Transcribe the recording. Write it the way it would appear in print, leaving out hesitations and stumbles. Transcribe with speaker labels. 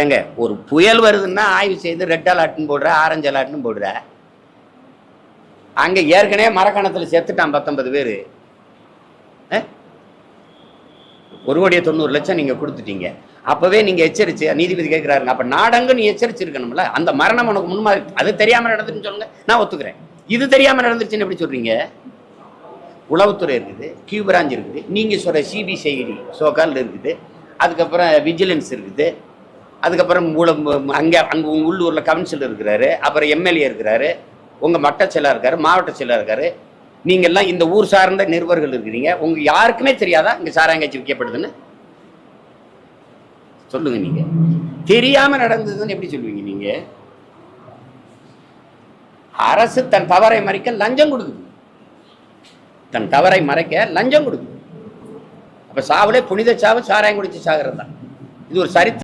Speaker 1: ஏங்க ஒரு புயல் வருதுன்னா ஆய்வு செய்து ரெட் அலர்ட்னு போடுற, ஆரஞ்சு அலர்ட்னு போடுற. அங்க ஏற்கனவே மரக்கணத்துல செத்துட்டான் 19 பேரு. 1,90,00,000 நீங்க கொடுத்துட்டீங்க. அப்பவே நீங்க எச்சரிச்சு நீதிபதி கேட்கிறாருங்க, அப்ப நாடங்க நீ எச்சரிச்சிருக்கணும்ல. அந்த மரணம் உனக்கு முன்மாதிரி. அது தெரியாம நடந்துச்சுன்னு சொல்லுங்க, நான் ஒத்துக்கிறேன். இது தெரியாம நடந்துருச்சுன்னு எப்படி சொல்றீங்க? உளவுத்துறை இருக்குது, கியூ பிரான்ச் இருக்குது, நீங்க சொல்ற சிபிசிஐடி சோகால் இருக்குது, அதுக்கப்புறம் விஜிலன்ஸ் இருக்குது, அதுக்கப்புறம் அங்க அங்க உள்ளூர்ல கவுன்சிலர் இருக்கிறாரு, அப்புறம் எம்எல்ஏ இருக்கிறாரு, உங்க மட்ட செயலர் இருக்காரு, மாவட்ட செயலர் இருக்காரு, நீங்க எல்லாம் இந்த ஊர் சார்ந்த நிருபர்கள் இருக்கிறீங்க. உங்க யாருக்குமே தெரியாதா இங்க சாராயங்காய்ச்சி விற்கப்படுதுன்னு? சொல்லுங்க. நீங்க தெரியாம நடந்ததுன்னு எப்படி சொல்லுவீங்க? நீங்க அரசு தன் தவறை மறைக்க லஞ்சம் கொடுக்குது, தன் தவறை மறைக்க லஞ்சம் கொடுக்குது. அப்ப சாவுலே புனித சாவு சாராயம் குடிச்சு சாகிறது தான். இது ஒரு சரித்திரம்.